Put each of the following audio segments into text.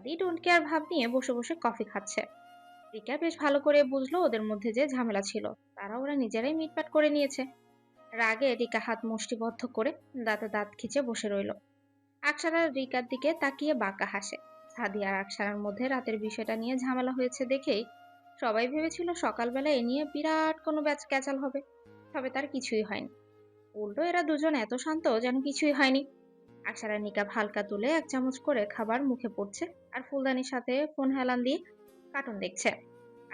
সাদি don't care ভাব নিয়ে বসে বসে কফি খাচ্ছে। রিকা বেশ ভালো করে বুঝলো ওদের মধ্যে যে ঝামেলা ছিল ওরা নিজেরাই মিটমাট করে নিয়েছে। রাগে রিকা হাত মুষ্টিবদ্ধ করে দাঁতে দাঁত খিচে বসে রইল। আকসারা রিকার দিকে তাকিয়ে বাঁকা হাসে। সাদি আর আকসারার মধ্যে রাতের বিষয়টা নিয়ে ঝামেলা হয়েছে দেখেই সবাই ভেবেছিল সকালবেলা এ নিয়ে বিরাট কোনো ব্যাচ ক্যাচাল হবে। তবে তার কিছুই হয়নি। উল্টো এরা দুজন এত শান্ত যেন কিছুই হয়নি। আকসারা নিকাব হালকা তুলে এক চামচ করে খাবার মুখে পড়ছে আর ফুলদানির সাথে ফোন হেলান দিয়ে কার্টুন দেখছে।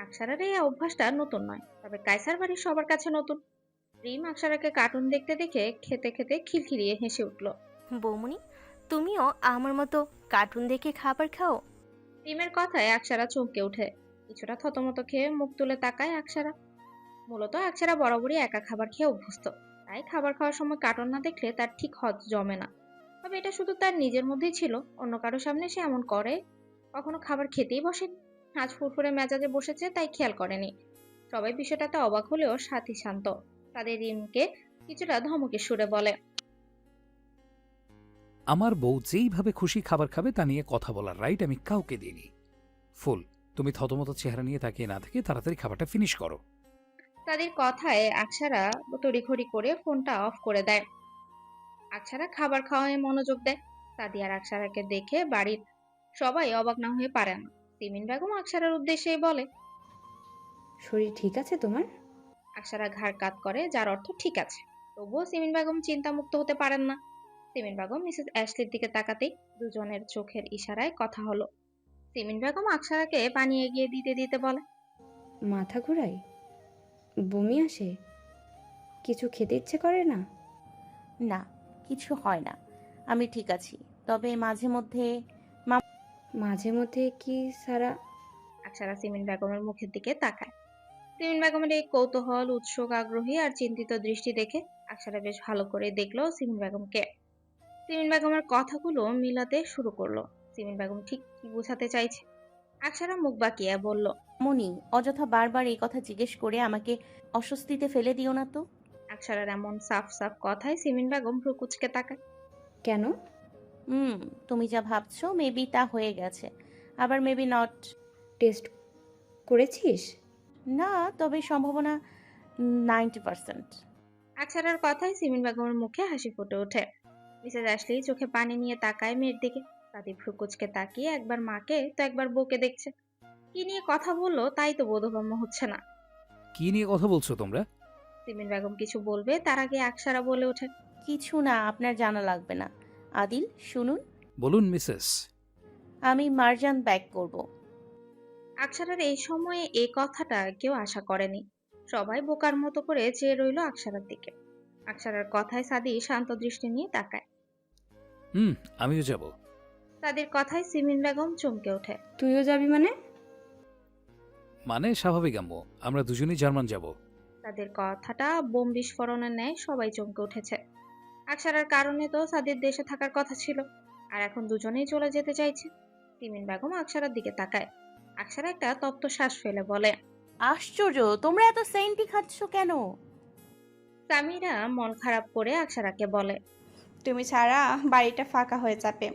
আকসারার এই অভ্যাসটা নতুন নয়, তবে কায়সার বাড়ির সবার কাছে নতুন। রিম আকসারাকে কার্টুন দেখতে দেখে খেতে খেতে খিলখিলিয়ে হেসে উঠল। বৌমনি, তুমিও আমার মতো কার্টুন দেখে খাবার খাও? রিমের কথায় আকসারা চমকে ওঠে। কিছুটা থতমত খেয়ে মুখ তুলে তাকায় আকসারা। মূলত আকসারা বরাবরই একা খাবার খেয়ে অভ্যস্ত। তাই খাবার খাওয়ার সময় কার্টুন না দেখলে তার ঠিক হজ জমে না। তবে এটা শুধু তার নিজের মধ্যেই ছিল, অন্য কারো সামনে সে এমন করে কখনো খাবার খেতেই বসেনি। আজ ফুরফুরে মেজাজে বসেছে তাই খেয়াল করেনি। সবাই বিষয়টাতে অবাক হলেও সাথী শান্ত। তাদের রিমকে কিছুটা ধমকে সুরে বলে, আমার বউ যেইভাবে খুশি খাবার খাবে তা নিয়ে কথা বলার রাইট আমি কাউকে দিইনি। ফুল, তুমি থতমত চেহারা নিয়ে তাকিয়ে না থেকে তাড়াতাড়ি খাবারটা ফিনিশ করো। তাদের কথায় আকসারা তড়িঘড়ি করে ফোনটা অফ করে দেয়। আকসারা খাবার খাওয়ায় মনোযোগ দেয়। সাদিয়ার আকসারাকে দেখে বাড়ির সবাই অবাক না হয়ে পারে না। সিমিন বেগম আকসারার উদ্দেশ্যেই বলে। শরীর ঠিক আছে তোমার? আকসারা ঘাড় কাত করে, যার অর্থ ঠিক আছে। তবুও সিমিন বেগম চিন্তামুক্ত হতে পারেন না। সিমিন বেগম মিসেস অ্যাশলির দিকে তাকাতেই দুজনের চোখের ইশারায় কথা হলো। সিমিন বেগম আকসারাকে পানি এগিয়ে দিতে দিতে বলে, মাথা ঘোরায়? বমি আসে? কিছু খেতে ইচ্ছে করে না? না, কিছু হয় না, আমি ঠিক আছি। তবে মাঝে মধ্যে মাঝে মধ্যে কি সারা? আকসারা সিমিন বেগমের মুখের দিকে তাকায়। সিমিন বেগমের এই কৌতূহল, উৎসুক, আগ্রহী আর চিন্তিত দৃষ্টি দেখে আকসারা বেশ ভালো করে দেখলো সিমিন বেগমকে। সিমিন বেগমের কথাগুলো মিলাতে শুরু করলো। সিমিন বেগম ঠিক কি বোঝাতে চাইছে। আকসারা মুখ বাঁকিয়ে বলল, মনি, অযথা বারবার এই কথা জিজ্ঞেস করে আমাকে অস্বস্তিতে ফেলে দিও না তো। আকসারার এমন সাফ সাফ কথায় সিমিন বেগম ভ্রু কুঁচকে তাকায়। কেন? হুম, তুমি যা ভাবছো মেবি তা হয়ে গেছে, আবার মেবি নট। টেস্ট করেছিস? না, তবে সম্ভাবনা 90%। আকসারার কথায় সিমিন বেগমের মুখে হাসি ফুটে ওঠে। মিসেস অ্যাশলি চোখে পানি নিয়ে তাকায় মেয়ের দিকে। দাদি ভ্রু কুঁচকে তাকিয়ে একবার মাকে তো একবার বউকে দেখছে। কি নিয়ে কথা বললো তাই তো বোধগম্য হচ্ছে না। কি নিয়ে কথা বলছো তোমরা? সিমিন বেগম কিছু বলবে তার আগে আকসারা বলে ওঠে, কিছু না, আপনার জানা লাগবে না। আদিল, শুনুন, বলুন মিসেস। আমি মার্জান ব্যাক করব। আকসারার এই সময়ে এই কথাটা কেউ আশা করেনি। সবাই বোকার মতো করে চেয়ে রইল আকসারার দিকে। আকসারার কথায় সাদি শান্ত দৃষ্টি নিয়ে তাকায়। আমিও যাব। তাদের কথায় সিমিন বেগম চমকে ওঠে। তুইও যাবি মানে? মানে স্বাভাবিক আম্মু, আমরা দুজনেই জার্মান যাব। তাদের কথাটা বোম বিস্ফোরণের ন্যায় সবাই চমকে উঠেছে। আকসারার কারণে তো সাদির দেশে থাকার কথা ছিল, আর এখন দুজনেই চলে যেতে চাইছে। সিমিন বেগম আকসারার দিকে তাকায়। আকসারা একটা তপ্ত শ্বাস ফেলে বলে, আশ্চর্য, তোমরা এত সেন্টি খাচ্ছ কেন? সামিরা মন খারাপ করে আকসারাকে বলে, তুমি ছাড়া বাড়িটা ফাঁকা হয়ে যাবে।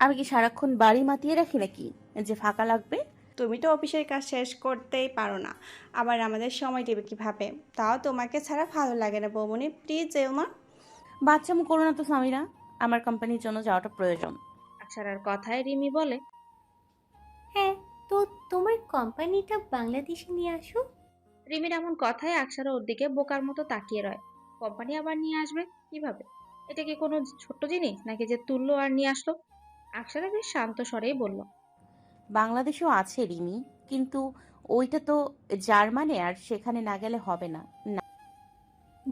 আমি কি সারাক্ষণ বাড়ি মাতিয়ে রাখি নাকি যে ফাঁকা লাগবে? তুমি তো অফিসের কাজ শেষ করতেই পারো না, আবার আমাদের সময় দেবে কিভাবে? তাও তোমাকে ছাড়া ভালো লাগে না বৌমনি, প্লিজ যেও না। বাচ্চামো করো না তো সামিরা, আমার কোম্পানির জন্য যাওয়াটা প্রয়োজন। আকসারার কথায় রিমি বলে, হ্যাঁ, তো তোমার কোম্পানিটা বাংলাদেশে নিয়ে আসো। রিমির এমন কথায় আকসারা ওর দিকে বোকার মতো তাকিয়ে রয়। কোম্পানি আবার নিয়ে আসবে কিভাবে? এটা কি কোনো ছোট্ট জিনিস নাকি যে তুললো আর নিয়ে আসলো? আকসারা বেশ শান্ত স্বরেই বলল, বাংলাদেশেও আছে রিমি, কিন্তু ওইটা তো জার্মানে, আর সেখানে না গেলে হবে না। না,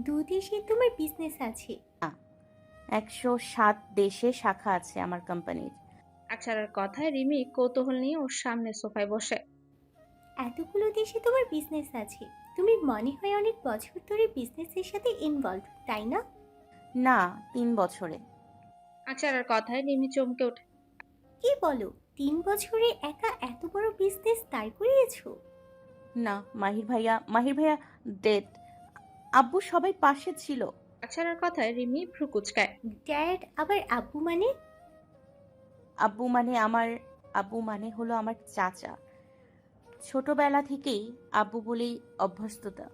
দুদেশে তোমার বিজনেস আছে? 107 দেশে শাখা আছে আমার কোম্পানির। আকসারার কথায় রিমি কৌতূহল নিয়ে ওর সামনের সোফায় বসে। এতগুলো দেশে তোমার বিজনেস আছে, তুমি মনে হয় অনেক বছর ধরে বিজনেসের সাথে ইনভলভ, তাই না? না, 3 বছরে। আকসারার কথায় রিমি চমকে ওঠে। কি বলো, 3 বছরে একা এত বড় বিজনেস দাঁড় করিয়েছো? না, মাহির ভাইয়া ডেট, আব্বু সবাই পাশে ছিল। আকসারার কথায় রিমি ভ্রু কুঁচকায়। ড্যাড আবার আব্বু মানে? আব্বু মানে আমার আব্বু মানে হলো আমার চাচা। ছোটবেলা থেকেই আব্বু বলেই অভ্যস্ততা,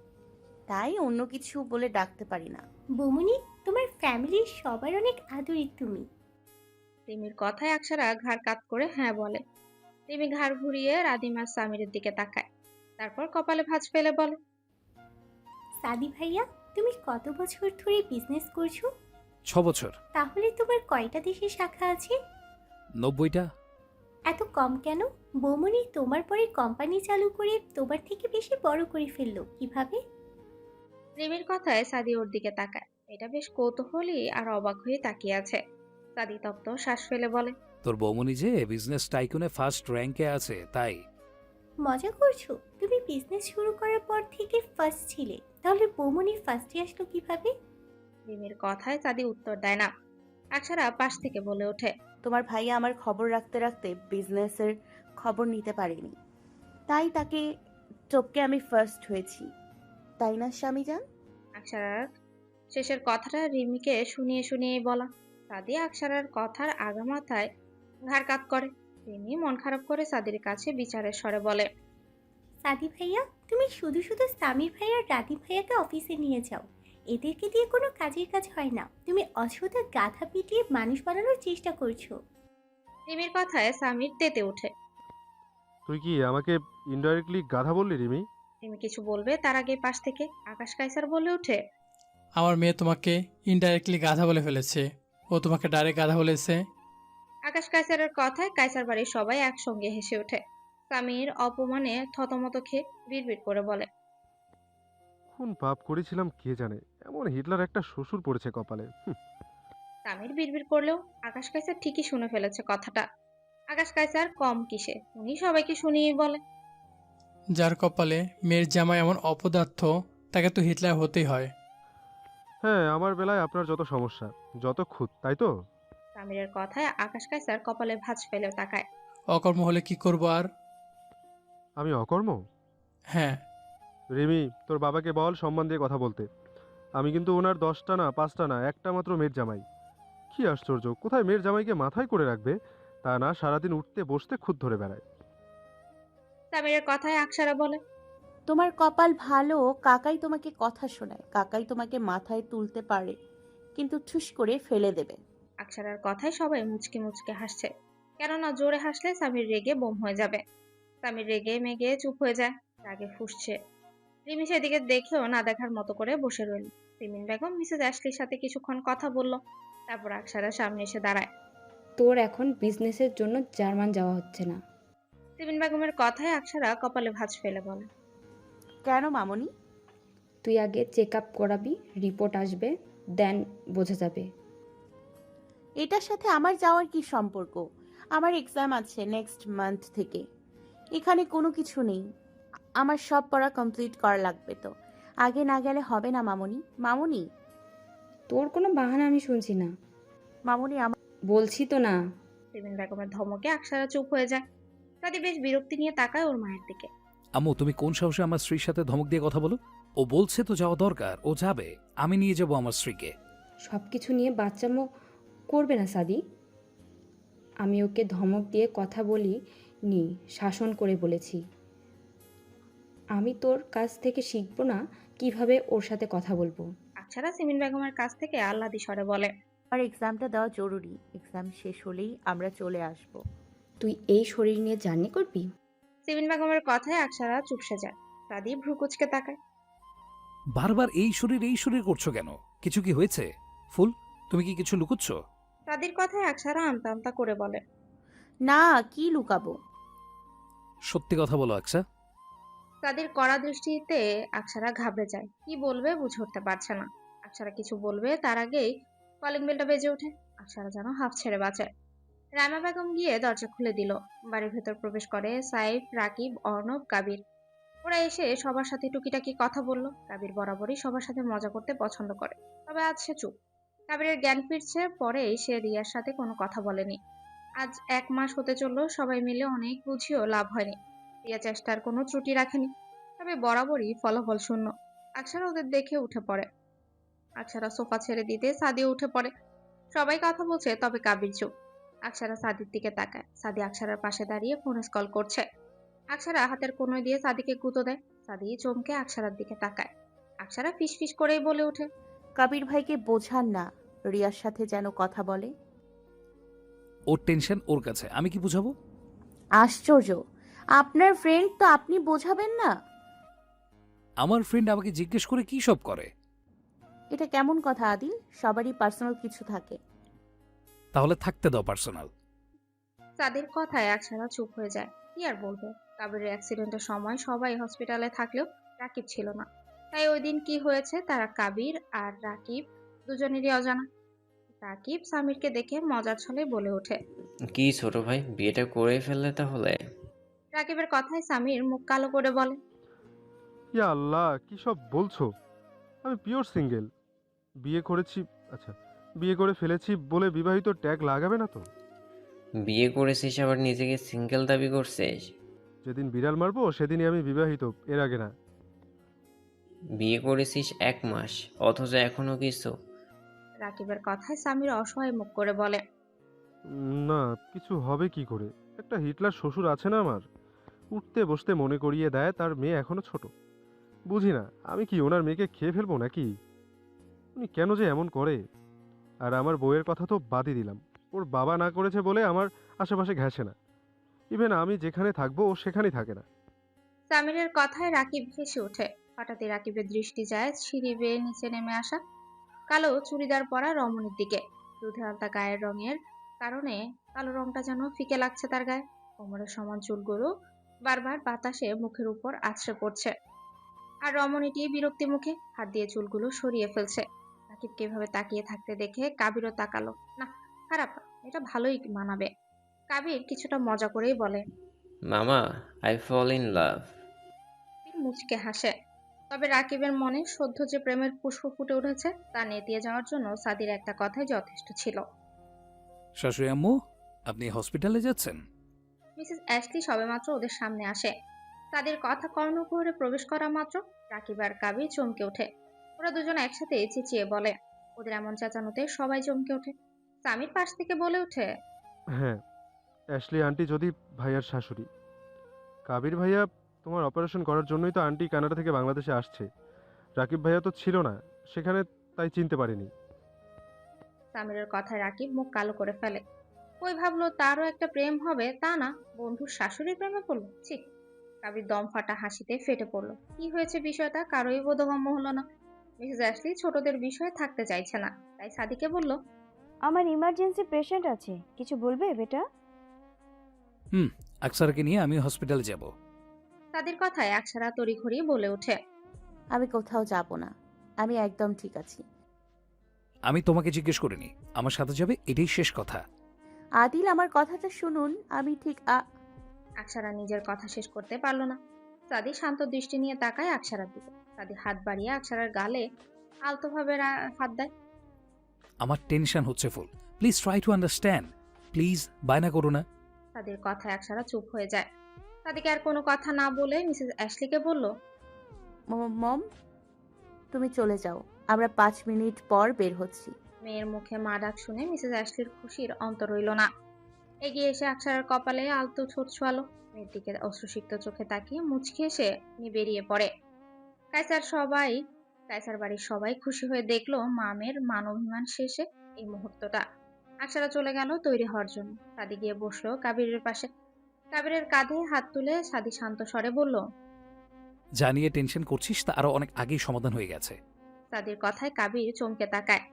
তাই অন্য কিছু বলে ডাকতে পারি না। বৌমনি, তোমার ফ্যামিলির সবার অনেক আদরের তুমি। রিমির কথায় আকসারা ঘাড় কাত করে হ্যাঁ বলে। রিমি ঘাড় ঘুরিয়ে রাদিম আর সামিরের দিকে তাকায়, তারপর কপালে ভাঁজ ফেলে বলে, সাদি ভাইয়া, তুমি কত বছর ধরে বিজনেস করছো? 6 বছর। তাহলে তোমার কয়টা দেশে শাখা আছে? 90টা। এত কম কেন? বৌমনি তোমার পরে কোম্পানি চালু করে তোমার থেকে বেশি বড় করে ফেললো কিভাবে? রিমির কথায় সাদি ওর দিকে তাকায়। এটা বেশ কৌতূহলী আর অবাক হয়ে তাকিয়ে আছে। সাদি তপ্ত শ্বাস ফেলে বলে, তোর বৌমনি যে বিজনেস টাইকুনে ফার্স্ট র্যাঙ্কে আছে তাই। মজা করছো? তুমি বিজনেস শুরু করার পর থেকে ফার্স্ট ছিলে, তাহলে বৌমনি ফার্স্টে আসলো কিভাবে? রিমির কথায় সাদি উত্তর দেয় না। আকসারা পাশ থেকে বলে ওঠে, তোমার ভাইয়া আমার খবর রাখতে রাখতে বিজনেসের খবর নিতে পারেনি, তাই তাকে টপকে আমি ফার্স্ট হয়েছি, তাই না স্বামী যান? আকসারার শেষের কথাটা রিমিকে শুনিয়ে শুনিয়েই বলা। সাদি আকসারার কথার আগামাথায় ঘাড় কাত করে। রিমি মন খারাপ করে সাদির কাছে বিচারের স্বরে বলে, সাদি ভাইয়া, তুমি শুধু শুধু সামির ভাইয়া আর রাতি ভাইয়াকে অফিসে নিয়ে যাও। এদেরকে দিয়ে কোনো কাজের কাজ হয় না। তুমি অযথা গাধা পিটিয়ে মানুষ বানানোর চেষ্টা করছো। রিমির কথায় সামির তেতে ওঠে। তুই কি আমাকে ইনডাইরেক্টলি গাধা বললি রিমি? রিমি কিছু বলবে তার আগে পাশ থেকে আকাশ কাইসার বলে ওঠে, আমার মেয়ে তোমাকে ইনডাইরেক্টলি গাধা বলে ফেলেছে। ও তোমাকে ডাইরেক্ট গাধা বলেছে। আকাশ কাইসারের কথায় কাইসার বাড়ির সবাই একসঙ্গে হেসে ওঠে। সামির অপমানে থতমত খেয়ে বিড়বিড় করে বলে, কোন পাপ করেছিলাম কে জানে, এমন হিটলার একটা শ্বশুর পড়েছে কপালে। সামির বিড়বিড় করলেও আকাশ কাইসার ঠিকই শুনে ফেলেছে কথাটা। আকাশ কাইসার কম কিসে, উনি সবাইকে শুনিয়ে বলে, যার কপালে মেয়ের জামাই এমন অপদার্থ, তাকে তো হিটলার হতেই হয়। হ্যাঁ, আমার বেলায় আপনার যত সমস্যা, যত খুঁত, তাই তো? সামিরের কথায় আকাশ কাইসার কপালে ভাঁজ ফেলে তাকায়। অকর্ম হলে কি করবো আর? আমি অকর্ম? হ্যাঁ। রিমি, তোর বাবাকে বল সম্মান দিয়ে কথা বলতে। আমি কিন্তু ওনার 10টা না 5টা না, একটা মাত্র মেয়ের জামাই। কি আশ্চর্য, কোথায় মেয়ের জামাইকে মাথায় করে রাখবে, তা না সারাদিন উঠতে বসতে খুদ ধরে বেড়ায়। সামিরের কথায় আকসারা বলে, তোমার কপাল ভালো, কাকাই তোমাকে কথা শোনায়, কাকাই তোমাকে মাথায় তুলতে পারে, কিন্তু ঠুস করে ফেলে দেবে। আকসারার কথায় সবাই মুচকি মুচকি হাসছে, কেননা জোরে হাসলে সামির রেগে বোম হয়ে যাবে। সামির রেগে মেগে চুপ হয়ে যায়, রাগে ফুঁসছে। রিমি সেদিকে দেখেও না দেখার মতো করে বসে রইল। সিমিন বেগম মিসেস অ্যাশলির সাথে কিছুক্ষণ কথা বলল, তারপর আকসারা সামনে এসে দাঁড়ায়। তোর এখন বিজনেসের জন্য জার্মান যাওয়া হচ্ছে না। সিমিন বেগমের কথায় আকসারা কপালে ভাঁজ ফেলে বলে, কেন মামনি? তুই আগে চেক আপ করাবি, রিপোর্ট আসবে, দেন বোঝা যাবে। এটার সাথে আমার যাওয়ার কি সম্পর্ক? আমার এক্সাম আছে নেক্সট মান্থ থেকে, এখানে কোনো কিছু নেই। আমার সব পড়া কমপ্লিট করা লাগবে, তো আগে না গেলে হবে না মামনি। মামনি, তোর কোনো বাহানা আমি শুনছি না, মামনি আমার বলছি তো না। সিমিন বেগমের ধমকে আকসারা চুপ হয়ে যায়। দাদি বেশ বিরক্তি নিয়ে তাকায় ওর মায়ের দিকে। আম্মু, তুমি কোন সাহসে আমার স্ত্রীর সাথে ধমক দিয়ে কথা বলো? ও বলছে তো যাওয়া দরকার, ও যাবে। আমি নিয়ে যাব আমার স্ত্রীকে। সব কিছু নিয়ে বাচ্চামো করবে না সাদি। আমি ওকে ধমক দিয়ে কথা বলি নি, শাসন করে বলেছি। আমি তোর কাছ থেকে শিখবো না কিভাবে ওর সাথে কথা বলবো। আকসারা সিমিন বেগমের কাছ থেকে আহ্লাদি স্বরে বলে, এক্সামটা দেওয়া জরুরি, এক্সাম শেষ হলেই আমরা চলে আসব। তুই এই শরীর নিয়ে জার্নি করবি? সিমিন বেগমের কথায় আকসারা চুপসে যায়। দাদি ভ্রু কুচকে তাকায়। বারবার এই শরীর করছো কেন? কিছু কি হয়েছে? ফুল, তুমি কি কিছু লুকোচ্ছ? দাদির কথায় আকসারা আমতা আমতা করে বলে, না, কি লুকাবো? সত্যি কথা বলো আকসা। দাদির কড়া দৃষ্টিতে আকসারা ঘাবড়ে যায়, কি বলবে বুঝে উঠতে পারছে না। আকসারা কিছু বলবে তার আগেই কলিং বেলটা বেজে ওঠে। আকসারা যেন হাফ ছেড়ে বাঁচে। রাইমা বেগম গিয়ে দরজা খুলে দিল। বাড়ির ভেতর প্রবেশ করে সাইফ, রাকিব, অর্ণব, কাবির। ওরা এসে সবার সাথে টুকিটাকি কথা বলল। কাবির বরাবরই সবার সাথে মজা করতে পছন্দ করে, তবে আজ সে চুপ। কাবিরের জ্ঞান ফিরছে পরেই সে রিয়ার সাথে কোনো কথা বলেনি। আজ 1 মাস হতে চললো, সবাই মিলে অনেক বুঝিয়েও লাভ হয়নি। রিয়া চেষ্টার কোনো ত্রুটি রাখেনি, তবে বরাবরই ফলাফল শূন্য। আকসারা ওদের দেখে উঠে পড়ে। আকসারা সোফা ছেড়ে দিতে সাদিও উঠে পড়ে। সবাই কথা বলছে, তবে কাবির চুপ। আকসারা সাদির দিকে তাকায়। সাদি আকসারার পাশে দাঁড়িয়ে ফোন কল করছে। আকসারা হাতের কোণয় দিয়ে সাদিকে গুঁতো দেয়। সাদি চমকে আকসারার দিকে তাকায়। আকসারা ফিসফিস করেই বলে ওঠে, কবির ভাইকে বোঝান না, রিয়ার সাথে যেন কথা বলে। ওর টেনশন ওর কাছে, আমি কি বুঝাবো? আশ্চর্য, আপনার ফ্রেন্ড তো আপনি বোঝাবেন না? আমার ফ্রেন্ড আমাকে জিজ্ঞেস করে কি সব করে। এটা কেমন কথা আদিল? সবারই পার্সোনাল কিছু থাকে। তাহলে থাকতে দাও পার্সোনাল। সাদির কথায় আকসারা চুপ হয়ে যায়। কি আর বলবে, কাবিরের অ্যাক্সিডেন্টের সময় সবাই হসপিটালে থাকলেও রাকিব ছিল না। তাই ওই দিন কি হয়েছে তারা কাবির আর রাকিব দুজনেরই অজানা। রাকিব সামিরকে দেখে মজার ছলে বলে ওঠে। কি ছোট ভাই, বিয়েটা করে ফেললে তাহলে? রাকিবের কথায় সামির মুখ কালো করে বলে, ইয়া আল্লাহ, কি সব বলছো? আমি পিওর সিঙ্গেল। বিয়ে করেছি, আচ্ছা, বিয়ে করে ফেলেছি বলে বিবাহিত ট্যাগ লাগাবে না তো? বিয়ে করেছিস আবার নিজেকে সিঙ্গেল দাবি করছিস? যেদিন বিড়াল মারবো সেদিনই আমি বিবাহিত, এর আগে না। বিয়ে করেছিস 1 মাস, অথচ এখনো কিছু? রাকিবের কথায় সামির অসহায় মুখ করে বলে, না, কিছু হবে কি করে? একটা হিটলার শ্বশুর আছে না আমার, উঠতে বসতে মনে করিয়ে দেয় তার মেয়ে এখনো ছোট। বুঝি না আমি কি ওনার মেয়েকে খেয়ে ফেলবো নাকি? উনি কেন যে এমন করে? আর আমার বউয়ের কথা তো বাদই দিলাম, ওর বাবা না করেছে বলে আমার আশেপাশে ঘেঁষে না। ইভেন আমি যেখানে থাকবো ও সেখানেই থাকে না। সামিরের কথায় রাকিব হেসে ওঠে। হঠাৎই রাকিবের দৃষ্টি যায় সিঁড়ি বেয়ে নিচে নেমে আসা কালো চুড়িদার পরা রমণীর দিকে। দুধে আলতা গায়ের রঙের কারণে কালো রংটা যেন ফিকে লাগছে তার গায়ে। কোমরের সমান চুলগুলো বারবার বাতাসে মুখের উপর আছড়ে পড়ছে। আর রমণীটি বিরক্তি মুখে হাত দিয়ে চুলগুলো সরিয়ে ফেলছে। রাকিবকে এভাবে তাকিয়ে থাকতে দেখে কাবিরও তাকালো। না, খারাপ না, এটা ভালোই মানাবে। কাবির কিছুটা মজা করেই বলে, মামা, I fall in love. Kabir মুচকে হাসে। তবে রাকিবের মনে সদ্য যে প্রেমের পুষ্প ফুটে উঠেছে তা নেতিয়ে যাওয়ার জন্য সাদির একটা কথাই যথেষ্ট ছিল। শাশুড়ি আম্মু, আপনি হসপিটালে যাচ্ছেন? মিসেস অ্যাশলি সবেমাত্র ওদের সামনে আসে। তাদের কথা কর্ণকুহরে প্রবেশ করা মাত্র রাকিব আর কাবির চমকে ওঠে। ওরা দুজন একসাথে চেঁচিয়ে বলে। ওদের এমন চেঁচানোতে সবাই চমকে ওঠে। সামির পাশ থেকে বলে ওঠে, হ্যাঁ, অ্যাশলি আন্টি যদি ভাইয়ার শাশুড়ি। কাবির ভাইয়া, তোমার অপারেশন করার জন্যই তো আন্টি কানাডা থেকে বাংলাদেশে আসছে। রাকিব ভাইয়া তো ছিল না সেখানে, তাই চিনতে পারিনি। সামিরের কথায় রাকিব মুখ কালো করে ফেলে। ওই ভাবলো তারও একটা প্রেম হবে, তা না বন্ধুর শাশুড়ির প্রেমে পড়লো। ছি! কাবির দম ফাটা হাসিতে ফেটে পড়লো। কি হয়েছে বিষয়টা কারোই বোধগম্য হলো না। মিসেস অ্যাশলি ছোটদের বিষয়ে থাকতে চাইছে না, তাই সাদিকে বলল, আমার ইমার্জেন্সি পেশেন্ট আছে, কিছু বলবে বেটা? আকসারকে নিয়ে আমি হসপিটালে যাব। সাদির কথায় আকসারা তড়িঘড়ি বলে ওঠে, আমি কোথাও যাব না, আমি একদম ঠিক আছি। আমি তোমাকে জিজ্ঞেস করিনি, আমার সাথে যাবে এটাই শেষ কথা। আদিল, আমার কথাটা শুনুন, আমি ঠিক আকসারা নিজের কথা শেষ করতে পারল না। সাদি শান্ত দৃষ্টি নিয়ে তাকায় আকসারার দিকে। সাদি হাত বাড়িয়ে আকসারার গালে আলতোভাবে হাত দেয়। আমার টেনশন হচ্ছে full, please try to understand, please বায়না করো না। সাদির কথায় আকসারা চুপ হয়ে যায়। সাদিকে আর কোনো কথা না বলে মিসেস অ্যাশলিকে বলল, মম, তুমি চলে যাও, আমরা 5 মিনিট পর বের হচ্ছি। মেয়ের মুখে মা ডাক শুনে মিসেস অ্যাশলির খুশির অন্ত রইল না। এগিয়ে এসে আকসারার কপালে আলতো ছোট ছোঁয়ালো। মেয়ের দিকে অশ্রুসিক্ত চোখে তাকিয়ে মুচকি এসে বেরিয়ে পড়ে। কায়সার বাড়ির সবাই খুশি হয়ে দেখলো মামের মানবাভিমান শেষে এই মুহূর্তটা। আকসারা চলে গেল তৈরি হওয়ার জন্য। সাদি গিয়ে বসলো কাবিরের পাশে। কাবিরের কাঁধে হাত তুলে সাদি শান্ত স্বরে বলল, জানিয়ে টেনশন করছিস তা আরো অনেক আগেই সমাধান হয়ে গেছে। সাদির কথায় কাবির চমকে তাকায়।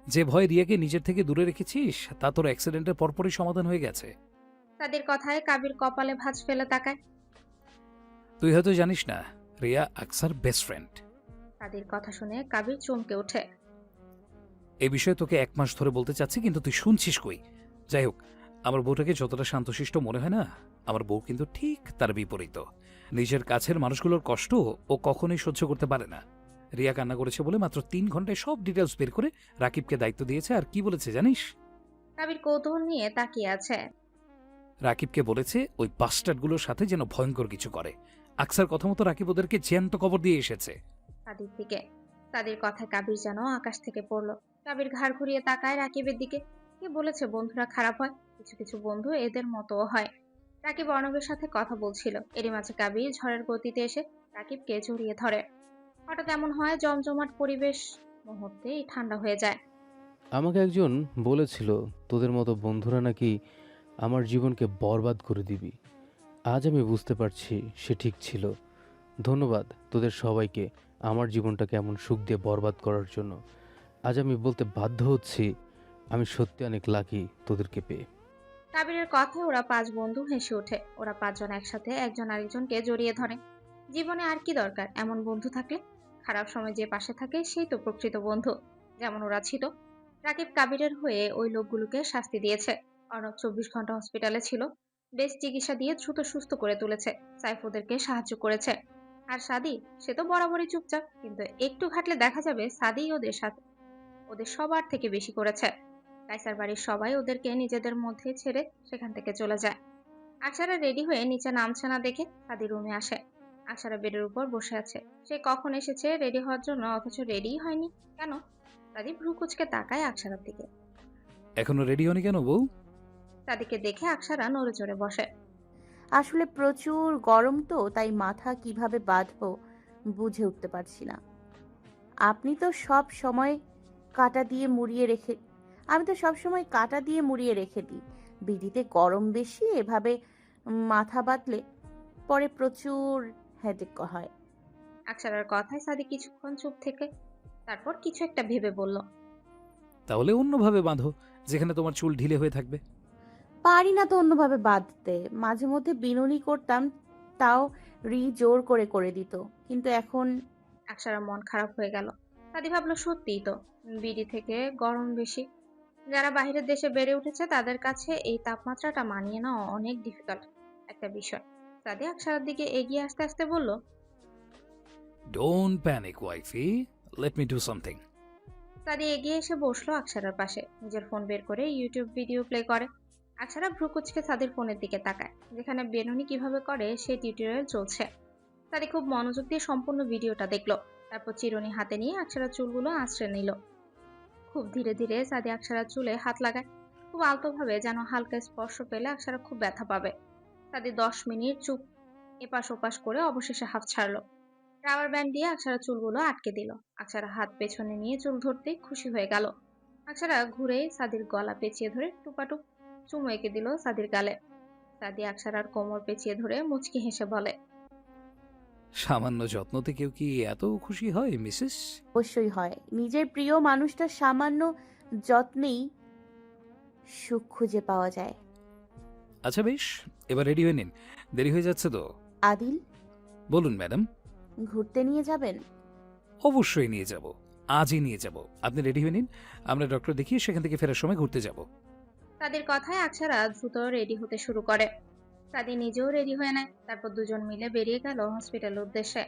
যে ভয় রিয়াকে নিজের থেকে দূরে রেখেছিস তা তোর অ্যাক্সিডেন্টের পরপরই সমাধান হয়ে গেছে। সাদির কথায় কাবির কপালে ভাঁজ ফেলে তাকায়। তুই হয়তো জানিস না, রিয়া আকসার বেস্ট ফ্রেন্ড। সাদির কথা শুনে কাবির চমকে ওঠে। এই বিষয়ে তোকে 1 মাস ধরে বলতে চাচ্ছি, কিন্তু তুই শুনছিস কই। যাই হোক, আমার বউটাকে যতটা শান্তশিষ্ট মনে হয় না, আমার বউ কিন্তু ঠিক তার বিপরীত। নিজের কাছের মানুষগুলোর কষ্ট ও কখনোই সহ্য করতে পারে না। রিয়া কান্না করেছে বলে মাত্র 3 ঘন্টায় সব ডিটেলস বের করে রাকিবকে দায়িত্ব দিয়েছে। আর কি বলেছে জানিস? কাবির কৌতূহল নিয়ে তাকিয়ে আছে। রাকিবকে বলেছে ওই বাস্টার্ডগুলোর সাথে যেন ভয়ঙ্কর কিছু করে। আকসার কথা মতো রাকিব ওদেরকে জ্যান্ত কবর দিয়ে এসেছে। সাদির দিকে। সাদির কথায় কাবির যেন আকাশ থেকে পড়লো। কাবির ঘাড় ঘুরিয়ে তাকায় রাকিবের দিকে। কে বলেছে বন্ধুরা খারাপ হয়? কিছু কিছু বন্ধু এদের মতোও হয়। রাকিব অর্ণবের সাথে কথা বলছিল, এরই মাঝে কাবির ঝড়ের গতিতে এসে রাকিবকে জড়িয়ে ধরে। হঠাৎ এমন হয় জমজমাট পরিবেশ মুহূর্তেই ঠান্ডা হয়ে যায়। আমাকে একজন বলেছিল তোদের মতো বন্ধুরা নাকি আমার জীবনকে বরবাদ করে দিবি। আজ আমি বুঝতে পারছি সে ঠিক ছিল। ধন্যবাদ তোদের সবাইকে আমার জীবনটাকে এমন সুখ দিয়ে বরবাদ করার জন্য। আজ আমি বলতে বাধ্য হচ্ছি আমি সত্যি অনেক লাকি তোদেরকে পেয়ে। কাবিরের কথায় ওরা 5 বন্ধু হেসে ওঠে। ওরা 5 জন একসাথে একজন আরেকজনকে জড়িয়ে ধরে। জীবনে আর কি দরকার এমন বন্ধু থাকলে? খারাপ সময় যে পাশে থাকে সেই তো প্রকৃত বন্ধু, যেমন ওরা ছিল। রাকিব কাবিরের হয়ে ওই লোকগুলোকে শাস্তি দিয়েছে। অর্ণব 24 ঘন্টা হসপিটালে ছিল, বেশ চিকিৎসা দিয়ে দ্রুত সুস্থ করে তুলেছে। সাইফ ওদেরকে সাহায্য করেছে। আর সাদি, সে তো বরাবরই চুপচাপ, কিন্তু একটু ঘাটলে দেখা যাবে সাদি ওদের সাথে ওদের সবার থেকে বেশি করেছে। কাইসার বাড়ির সবাই ওদেরকে নিজেদের মধ্যে ছেড়ে সেখান থেকে চলে যায়। আকসারা রেডি হয়ে নিচে নামছে না দেখে সাদি রুমে আসে। আকসারা বেডের উপর বসে আছে। সে কখন এসেছে রেডি হওয়ার জন্য, অথচ রেডিই হয়নি কেন? সাদি ভ্রু কুচকে তাকায় আকসারার দিকে। এখনো রেডি হনি কেন বউ? সাদিকে দেখে আকসারা নড়ে চড়ে বসে। আসলে প্রচুর গরম তো, তাই মাথা কিভাবে বাঁধবো বুঝে উঠতে পারছি না। আপনি তো সব সময় কাঁটা দিয়ে মুড়িয়ে রেখে আমি তো সব সময় কাঁটা দিয়ে মুড়িয়ে রেখে দিই। বিড়িতে গরম বেশি, এভাবে মাথা বাঁধলে পরে প্রচুর হেডেক হয়। আকসারার কথায় সাদি কিছুক্ষণ চুপ থেকে তারপর কিছু একটা ভেবে বলল, তাহলে অন্যভাবে বাঁধো, যেখানে তোমার চুল ঢিলে হয়ে থাকবে। পারি না তো অন্যভাবে বাঁধতে। মাঝে মধ্যে বিনুনি করতাম, তাও জোর করে করে দিত, কিন্তু এখন আকসারার মন খারাপ হয়ে গেল। সাদি ভাবলো সত্যিই তো, বিড়ি থেকে গরম বেশি। যারা বাইরের দেশে বেড়ে উঠেছে তাদের কাছে এই তাপমাত্রাটা মানিয়ে নেওয়া অনেক ডিফিকাল্ট একটা বিষয়। সাদি আকসারার দিকে এগিয়ে আসতে আসতে বলল, don't panic wifey, let me do something. Sadi এগিয়ে এসে বসলো আকসারার পাশে, নিজের ফোন বের করে ইউটিউব ভিডিও প্লে করে। আকসারা ভ্রু কুচকে সাদির ফোনের দিকে তাকায়, যেখানে বেনুনি কিভাবে করে সেই টিউটোরিয়াল চলছে। সাদি খুব মনোযোগ দিয়ে সম্পূর্ণ ভিডিওটা দেখলো। তারপর চিরুনি হাতে নিয়ে আকসারার চুলগুলো আঁচড়ে নিল। খুব ধীরে ধীরে সাদি আকসারার চুলে হাত লাগায়, খুব আলতোভাবে, যেন হালকা স্পর্শ পেলে আকসারা খুব ব্যথা পাবে। সাদি 10 মিনিট চুপ এপাশ ওপাশ করে অবশেষে হাফ ছাড়লো। রাবার ব্যান্ড দিয়ে আকসারা চুলগুলো আটকে দিল। আকসারা হাত পেছনে নিয়ে চুল ধরতেই খুশি হয়ে গেল। আকসারা ঘুরে সাদির গলা পেঁচিয়ে ধরে টুপাটুপ চুমু এঁকে দিল সাদির গালে। সাদি আকসারার কোমর পেঁচিয়ে ধরে মুচকি হেসে বলে, সামান্য যত্নতে কেউ কি এত খুশি হয় মিসেস? অবশ্যই হয়। নিজের প্রিয় মানুষটা সামান্য যত্নেই সুখ খুঁজে পাওয়া যায়। আচ্ছা বেশ, এবার রেডি হয়ে নিন, দেরি হয়ে যাচ্ছে তো। আদিল, বলুন ম্যাডাম। ঘুরতে নিয়ে যাবেন? অবশ্যই নিয়ে যাব, আজই নিয়ে যাব। আপনি রেডি হয়ে নিন, আমরা ডক্টর দেখিয়ে সেখান থেকে ফেরার সময় ঘুরতে যাব। সাদির কথায় আকসারা দ্রুত রেডি হতে শুরু করে। সাদি নিজেও রেডি হয়ে নেয়। তারপর দুজন মিলে বেরিয়ে গেল হসপিটালের উদ্দেশ্যে।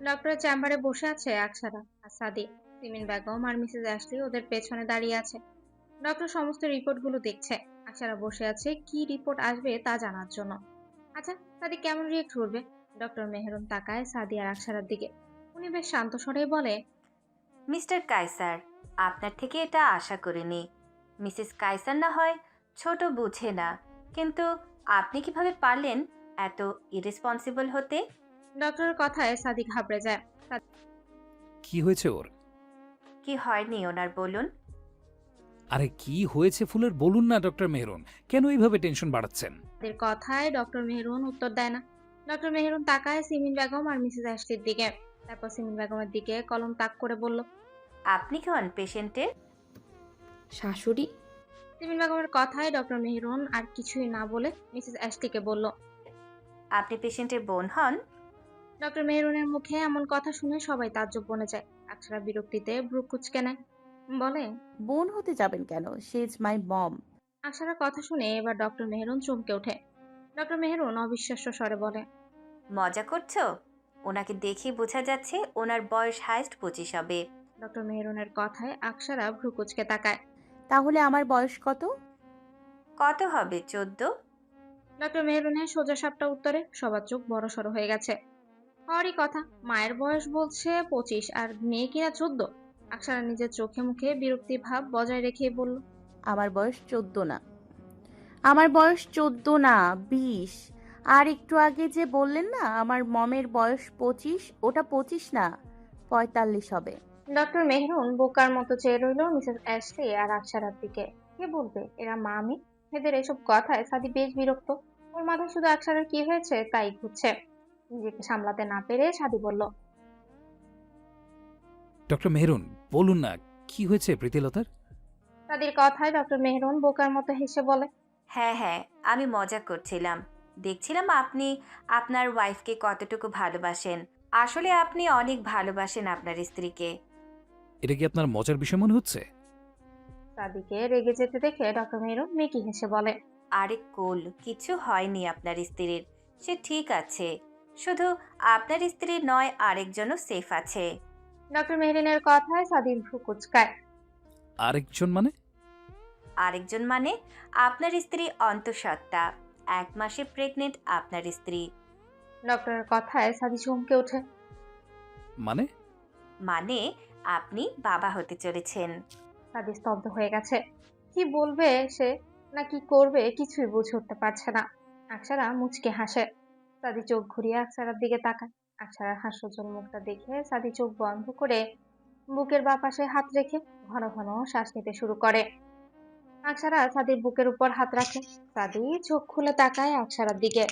ডক্টরের চেম্বারে বসে আছে আকসারা আর সাদি। সিমিন বেগম আর মিসেস অ্যাশলি ওদের পেছনে দাঁড়িয়ে আছে। ডক্টর সমস্ত রিপোর্টগুলো দেখছে। আকসারা বসে আছে কি রিপোর্ট আসবে তা জানার জন্য। আচ্ছা, সাদি কেমন রিয়েক্ট করবে? ডক্টর মেহেরুন তাকায় সাদি আর আকসারার দিকে। উনি বেশ শান্ত স্বরেই বলে, মিস্টার কায়সার, আপনার থেকে এটা আশা করিনি। মিসেস কায়সার না হয় ছোট বুঝে না, কিন্তু আপনি কিভাবে পারলেন এত ইরেসপন্সিবল হতে? ডক্টরের কথায় সাদি ঘাবড়ে যায়। কি হয়েছে ওর? কি হয়নি ওনার বলুন? আরে কি হয়েছে ফুলের বলুন না ডক্টর মেহরুন, কেন এইভাবে টেনশন বাড়াচ্ছেন? সাদির কথায় ডক্টর মেহেরুন উত্তর দেয় না। ডক্টর মেহেরুন তাকায় সিমিন বেগম আর মিসেস অ্যাশলির দিকে। তারপর সিমিন বেগমের দিকে কলম তাক করে বলল, আপনি কোন পেশেন্টের? শাশুড়ি। সিমিন বেগমের কথায় ডক্টর মেহেরুন আর কিছুই না বলে মিসেস অ্যাশলিকে বলল। আপনি পেশেন্টের বোন হন? ডক্টর মেহেরুনের মুখে এমন কথা শুনে সবাই তাজ্জব বনে যায়। আকসারা বিরক্তিতে ভ্রু কুঁচকে নেয়, বলে, বোন হতে যাবেন কেন? শি ইজ মাই মম। আকসারার কথা শুনে এবার ডক্টর মেহেরুন চমকে ওঠে। ডক্টর মেহেরুন অবিশ্বাস্য স্বরে বলে, মজা করছো? ওনাকে দেখেই বোঝা যাচ্ছে ওনার বয়স হাইস্ট 25 হবে। ডক্টর মেহেরুনের কথায় আকসারা ভ্রু কুঁচকে তাকায়। তাহলে আমার বয়স কত? কত হবে? 14? ডক্টর মেহেরুনের সোজা সাপটা উত্তরে সবার চোখ বড় সড়ো হয়ে গেছে। হওয়ারই কথা, মায়ের বয়স বলছে 25 আর মেয়ে কিনা 14। আকসারা নিজের চোখে মুখে বিরক্তি ভাব বজায় রেখে বলল, আমার বয়স 14 না। আমার বয়স 14 না, 20। আর একটু আগে যে বললেন না আমার মমের বয়স 25, ওটা 25 না, 45 হবে। ডক্টর মেহরুন বোকার মতো চেয়ে রইল মিসেস অ্যাশলি আর আকসারার দিকে। কে বলবে এরা মামি? এদের এসব কথায় সাদি বেশ বিরক্ত। ওর মাথায় শুধু আকসারার কি হয়েছে তাই ঘুরছে। নিজেকে সামলাতে না পেরে সাদি বলল, ডক্টর মেহরুন, বলুন না কি হয়েছে প্রীতিলতার? সাদির কথায় ডক্টর মেহরুন বোকার মতো হেসে বলে, হ্যাঁ হ্যাঁ, আমি মজা করছিলাম। দেখছিলাম আপনি আপনার ওয়াইফকে কতটুকু ভালোবাসেন। আসলে আপনি অনেক ভালোবাসেন আপনার স্ত্রীকে। এটা কি আপনার মজার বিষয় মনে হচ্ছে? সাদিকে রেগে যেতে দেখে ডক্টর মেহরুন মেকি হেসে বলে, আরে কুল, কিছু হয়নি আপনার স্ত্রীর। সে ঠিক আছে। শুধু আপনার স্ত্রী নয়, আরেকজনও সেফ আছে। ডক্টর মেহরিনের কথায় সাদির ভ্রু কুচকায়। আরেকজন মানে? আরেকজন মানে আপনার স্ত্রী অন্তঃসত্ত্বা। 1 মাসে প্রেগনেন্ট আপনার স্ত্রী। ডক্টরের কথায় সাদি চমকে ওঠে। মানে? মানে আপনি বাবা হতে চলেছেন। সাদি স্তব্ধ হয়ে গেছে। কি বলবে সে না কি করবে কিছুই বুঝে উঠতে পারছে না। আকসারা মুচকে হাসে। সাদি চোখ ঘুরিয়ে আকসারার দিকে তাকায়। আকসারার হাস্যোজ্জ্বল মুখটা দেখে সাদি চোখ বন্ধ করে বুকের বাঁ পাশে হাত রেখে ঘন ঘন শ্বাস নিতে শুরু করে। আকসারা সাদির বুকের উপর হাত রাখে। সাদি চোখ খুলে তাকায় আকসারার দিকে।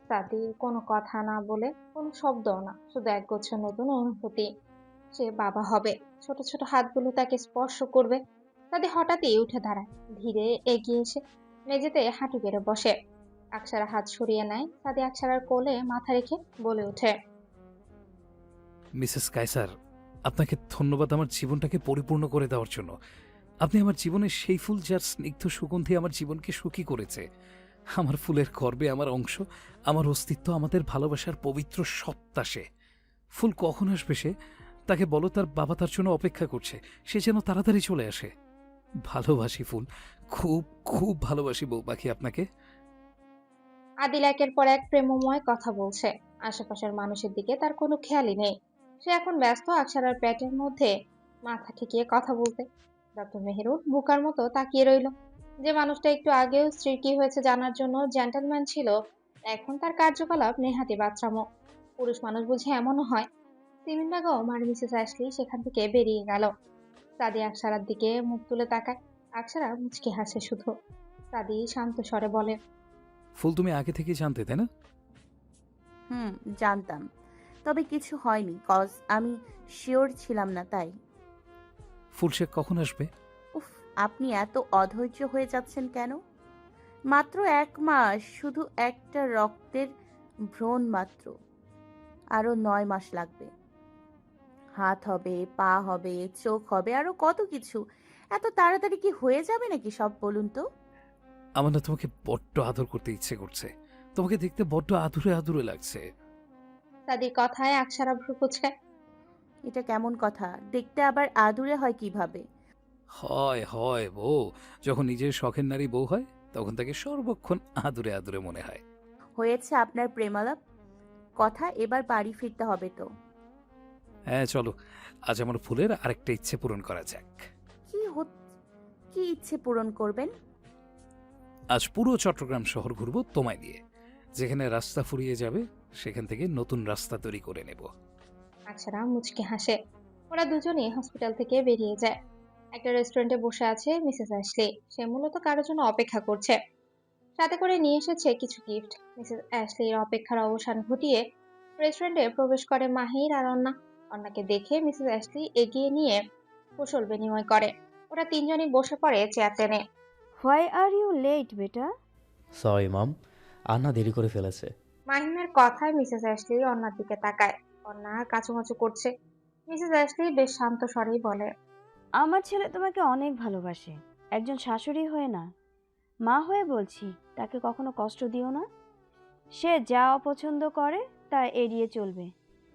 সাদি কোনো কথা না বলে, কোনো শব্দও না, শুধু একগুচ্ছ নতুন অনুভূতি। সে বাবা হবে। ছোট ছোট হাতগুলো তাকে স্পর্শ করবে। সাদি হঠাৎই উঠে দাঁড়ায়। ধীরে এগিয়ে এসে মেঝেতে হাঁটু গেড়ে বসে। আকসারা হাত সরিয়ে নেয়। সাদি আকসারার কোলে মাথা রেখে বলে ওঠে, মিসেস কায়সার, আপনাকে ধন্যবাদ আমার জীবনটাকে পরিপূর্ণ করে দেওয়ার জন্য। আপনি আমার জীবনের সেই ফুল যার স্নিগ্ধ সুগন্ধি আমার জীবনকে সুখী করেছে। আমার ফুলের গর্বে আমার অংশ, আমার অস্তিত্ব, আমাদের ভালোবাসার পবিত্র সত্তা সে। ফুল কখন আসবে সে? তাকে বলো তার বাবা তার জন্য অপেক্ষা করছে। সে যেন তাড়াতাড়ি চলে আসে। ভালোবাসি ফুল, খুব খুব ভালোবাসি বউ পাখি আপনাকে। আদিল একের পর এক প্রেমময় কথা বলছে। আশেপাশের মানুষের দিকে তার কোনো খেয়ালই নেই। সে এখন ব্যস্ত আকসারার পেটের মধ্যে মাথা ঠেকিয়ে কথা বলতে। ডক্টর মেহেরুন বোকার মতো তাকিয়ে রইল। যে মানুষটা একটু আগেও স্ত্রীর কি হয়েছে জানার জন্য জেন্টলম্যান ছিল, এখন তার কার্যকলাপ নেহাতি বাচ্চামো। পুরুষ মানুষ বুঝে এমনও হয়। সিমিন বেগম আর মিসেস অ্যাশলি সেখান থেকে বেরিয়ে গেল। সাদি আকসারার দিকে মুখ তুলে তাকায়। আকসারা মুচকি হাসে শুধু। সাদি শান্ত স্বরে বলে, ফুল, তুমি আগে থেকেই জানতে তাই না? জানতাম, তবে কিছু হয়নি, কজ আমি শিওর ছিলাম না তাই। ফুল, সে কখন আসবে? উফ, আপনি এত অধৈর্য হয়ে যাচ্ছেন কেন? মাত্র 1 মাস, শুধু একটা রক্তের ভ্রূণ মাত্র। আরো 9 মাস লাগবে। হাত হবে, পা হবে, চোখ হবে, আরো কত কিছু। এত তাড়াতাড়ি কি হয়ে যাবে নাকি সব, বলুন তো? আমার না তোমাকে বড্ড আদর করতে ইচ্ছে করছে। তোমাকে দেখতে বড্ড আদুরে আদুরে লাগছে। সাদির কথায় আকসারা ভ্রু কুচকায়। এটা কেমন কথা? দেখতে আবার আদুরে হয় কিভাবে? হয় হয় বউ, যখন নিজের শখের নারী বউ হয় তখন তাকে সর্বক্ষণ আদুরে আদুরে মনে হয়। হয়েছে আপনার প্রেমালাপ কথা, এবার বাড়ি ফিরতে হবে তো। হ্যাঁ চলো, আজ আমার ফুলের আরেকটা ইচ্ছে পূরণ করা যাক। কি কি ইচ্ছে পূরণ করবেন? আজ পুরো চট্টগ্রাম শহর ঘুরবো তোমায় দিয়ে। যেখানে রাস্তা ফুরিয়ে যাবে সেখান থেকে নতুন রাস্তা তৈরি করে নেব। আকসারা মুচকি হাসে। ওরা দুজনেই হসপিটাল থেকে বেরিয়ে যায়। একটা রেস্টুরেন্টে বসে আছে মিসেস অ্যাশলি। সে মূলত কারোর জন্য অপেক্ষা করছে। সাথে করে নিয়ে এসেছে কিছু গিফট। মিসেস অ্যাশলির অপেক্ষার অবসান ঘটিয়ে রেস্টুরেন্টে প্রবেশ করে মাহির আর অন্না। অন্নাকে দেখে মিসেস অ্যাশলি এগিয়ে নিয়ে কুশল বিনিময় করে। ওরা তিনজনই বসে পড়ে চেয়ার টেনে। হোয়াই আর ইউ লেট বেটা? সরি মম, আন্না দেরি করে ফেলেছে। মাহিমের কথায় মিসেস অ্যাশলি অন্নার দিকে তাকায়। অন্না কাচুমাচু করছে। মিসেস অ্যাশলি বেশ শান্ত স্বরেই বলে, আমার ছেলে তোমাকে অনেক ভালোবাসে, একজন শাশুড়ি হয়ে না, মা হয়ে বলছি, তাকে কখনো কষ্ট দিও না। সে যা অপছন্দ করে তা এড়িয়ে চলবে।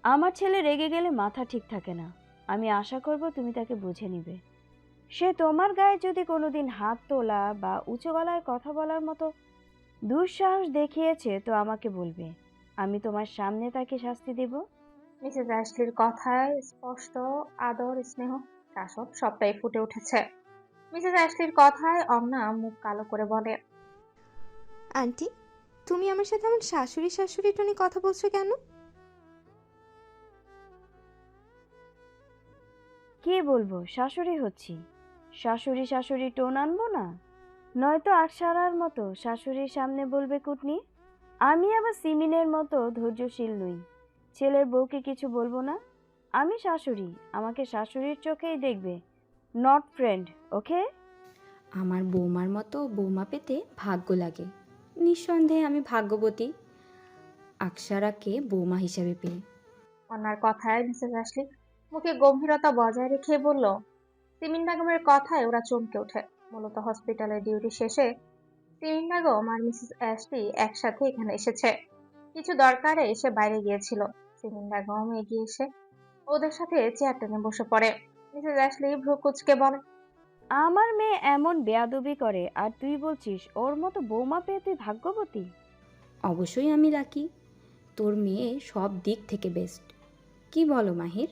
আমার ছেলে রেগে গেলে মাথা ঠিক থাকে না। আমি আশা করব তুমি তাকে বুঝে নিবে। সে তোমার গায়ে যদি কোনোদিন হাত তোলা বা উঁচু গলায় কথা বলার মতো দুঃসাহস দেখিয়েছে তো আমাকে বলবে, আমি তোমার সামনে তাকে শাস্তি দেব। মিসেস অ্যাশলির কথায় স্পষ্ট আদর, স্নেহ, শাসন সবটাই ফুটে উঠেছে। মিসেস অ্যাশলির কথায় অন্না মুখ কালো করে বলে, আন্টি, তুমি আমার সাথে এমন শাশুড়ি শাশুড়ি টোনে কথা বলছো কেন? কি বলবো, শাশুড়ি হচ্ছি। শাশুড়ি শাশুড়ি টোন আনবো না? নয়তো আকসারার মতো শাশুড়ির সামনে বলবে কুটনি। আমি আবার সিমিনের মতো ধৈর্যশীল নই। ছেলের বউকে কিছু বলবো না। আমি শাশুড়ি, আমাকে শাশুড়ির চোখেই দেখবে, নট ফ্রেন্ড, ওকে? আমার বৌমার মতো বৌমা পেতে ভাগ্য লাগে। নিঃসন্দেহে আমি ভাগ্যবতী আকসারাকে বৌমা হিসেবে পেয়ে। অন্যার কথায় মিসেস অ্যাশলি মুখে গম্ভীরতা বজায় রেখে বলল, সিমিন বেগমের কথায় ওরা চমকে ওঠে। মূলত হসপিটালের ডিউটি শেষে সিমিন বেগম আর মিসেস অ্যাশলি একসাথে এখানে এসেছে। কিছু দরকারে এসে বাইরে গিয়েছিল। সিমিন বেগম এগিয়ে এসে ওদের সাথে চেয়ার টেনে বসে পড়ে। মিসেস অ্যাশলি ভ্রু কুঁচকে বলে, আমার মেয়ে এমন বেয়াদবি করে আর তুই বলছিস ওর মতো বৌমা পেয়ে তুই ভাগ্যবতী? অবশ্যই আমি লাকি। তোর মেয়ে সব দিক থেকে বেস্ট। কি বলো মাহির?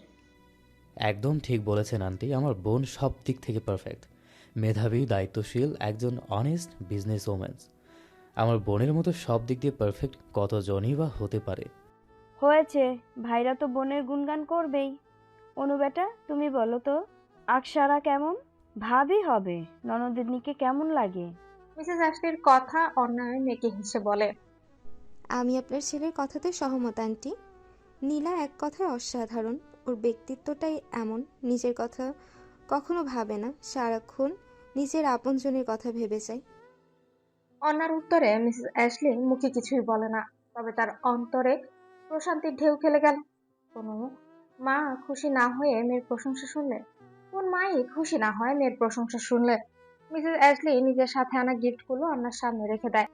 একদম ঠিক বলেছেন আন্টি, আমার বোন সব দিক থেকে পারফেক্ট। মেধাবী, দায়িত্বশীল, একজন অনেস্ট বিজনেস ওম্যান। আমার বোনের মতো সব দিক দিয়ে পারফেক্ট কতজনই বা হতে পারে। হয়েছে, ভাইরা তো বোনের গুণগান করবেই। অনু বেটা, তুমি বলো তো, আকসারা কেমন? ভাবি হবে, ননদিনীকে কেমন লাগে? মিসেস অ্যাশলির কথা অন্যায় মেকে হেসে বলে, আমি আপনার ছেলের কথাতে সহমত আন্টি। নীলা এক কথায় অসাধারণ। ওর ব্যক্তিত্বটাই এমন, নিজের কথা কখনো ভাবে না, সারাক্ষণ নিজের আপনজনের কথা ভেবে যায়। অন্যার উত্তরে মিসেস অ্যাশলি মুখে কিছুই বলে না, তবে তার অন্তরে প্রশান্তির ঢেউ খেলে গেল। কোনো মা খুশি না হয়ে মেয়ের প্রশংসা শুনলে, কোন মাই খুশি না হয় মেয়ের প্রশংসা শুনলে। মিসেস অ্যাশলি নিজের সাথে আনা গিফটগুলো অন্যার সামনে রেখে দেয়।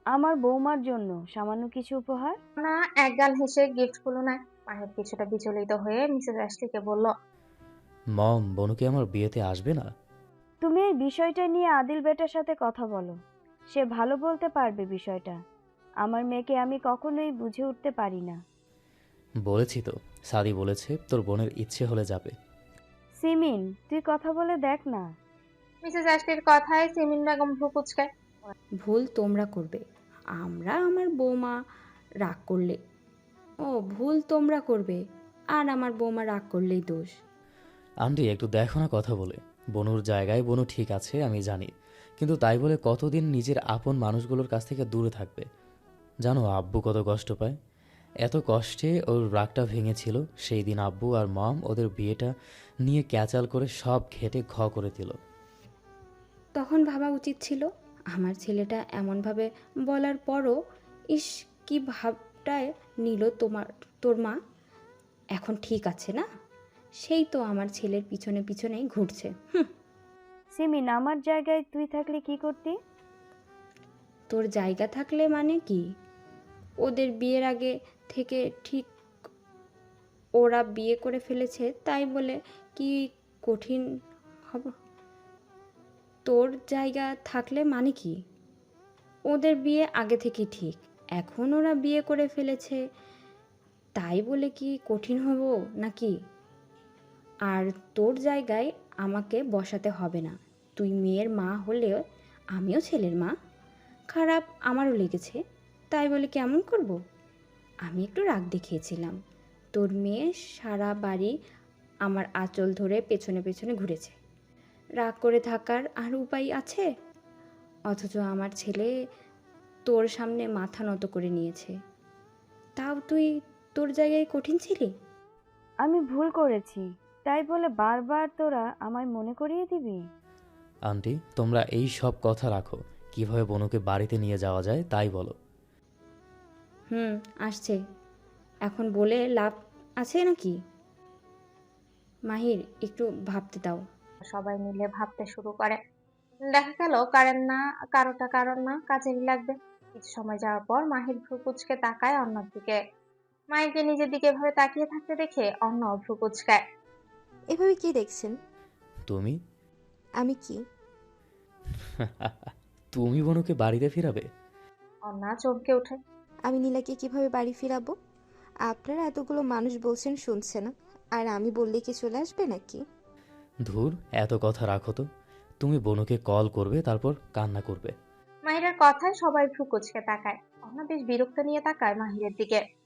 আমার বৌমার জন্য সামান্য কিছু উপহার। অন্না একগাল হেসে গিফটগুলো নেয়। মাহির কিছুটা বিচলিত হয়ে মিসেস অ্যাশলিকে বলল, মম, বনু কি আমার বিয়েতে আসবে না? তুমি এই বিষয়টা নিয়ে আদিল বেটার সাথে কথা বলো, সে ভালো বলতে পারবে বিষয়টা। আমার মেয়েকে আমি কখনোই বুঝে উঠতে পারি না। বলেছি তো, সাদি বলেছে তোর বোনের ইচ্ছে হলে যাবে। সিমিন, তুই কথা বলে দেখ না। মিসেস অ্যাশলির কথায় সিমিন বেগম ভ্রু কুঁচকায়। ভুল তোমরা করবে, আমরা আমার বৌমা রাগ করলে। ভুল তোমরা করবে, আর আমার বৌমা রাগ করলেই দোষ। আন্টি একটু দেখো না কথা বলে। বনুর জায়গায় বনু ঠিক আছে আমি জানি, কিন্তু তাই বলে কতদিন নিজের আপন মানুষগুলোর কাছ থেকে দূরে থাকবে? জানো আব্বু কত কষ্ট পায়? এত কষ্টে ওর রাগটা ভেঙেছিল সেই দিন আব্বু আর মম ওদের বিয়েটা নিয়ে ক্যাচাল করে সব ঘেটে করে দিল। তখন ভাবা উচিত ছিল। আমার ছেলেটা এমনভাবে বলার পরও ইস, কি ভাবটায় নিল তোর মা। এখন ঠিক আছে না? সেই তো আমার ছেলের পিছনে পিছনেই ঘুরছে। সিমিন, আমার জায়গায় তুই থাকলে কি করতি? তোর জায়গা থাকলে মানে কি? ওদের বিয়ের আগে থেকে ঠিক ওরা বিয়ে করে ফেলেছে, তাই বলে কি কঠিন হবে? তোর জায়গা থাকলে মানে কি? ওদের বিয়ে আগে থেকেই ঠিক, এখন ওরা বিয়ে করে ফেলেছে, তাই বলে কি কঠিন হব নাকি? আর তোর জায়গায় আমাকে বসাতে হবে না। তুই মেয়ের মা হলে আমিও ছেলের মা। খারাপ আমারও লেগেছে, তাই বলে কেমন করব? আমি একটু রাগ দেখিয়েছিলাম। তোর মেয়ে সারা বাড়ি আমার আঁচল ধরে পেছনে পেছনে ঘুরেছে। রাগ করে থাকার আর উপায় আছে? অথচ আমার ছেলে তোর সামনে মাথা নত করে নিয়েছে, তাও তুই তোর জায়গায় কঠিন ছিলি। আমি ভুল করেছি, তাই বলে বারবার তোরা আমায় মনে করিয়ে দিবি? আন্টি তোমরা এই সব কথা রাখো, কিভাবে বনুকে বাড়িতে নিয়ে যাওয়া যায় তাই বলো। আসছে, এখন বলে লাভ আছে নাকি? মাহির, একটু ভাবতে দাও। সবাই মিলে ভাবতে শুরু করে। দেখা গেল কারণ না কাজেরই লাগবে। কিছু সময় যাওয়ার পর মাহির ভ্রু কুঁচকে তাকায় অন্যর দিকে। মাহিরকে নিজের দিকে এভাবে তাকিয়ে থাকতে দেখে অন্য ভ্রু কুঁচকায়। এভাবে কি দেখছেন? তুমি? আমি কি? তুমি বনুকে বাড়িতে ফিরাবে? অন্যা চমকে ওঠে। আমি নীলাকে কিভাবে বাড়ি ফিরাবো? আপনারা এতগুলো মানুষ বলছেন শুনছে না, আর আমি বললে কি চলে আসবে নাকি? ধুর, এত কথা রাখো তো। তুমি বনুকে কল করবে, তারপর কান্না করবে। মাহিরের কথায় সবাই ভ্রু কুঁচকে তাকায়। অহনা বেশ বিরক্ত নিয়ে তাকায় মাহিরের দিকে।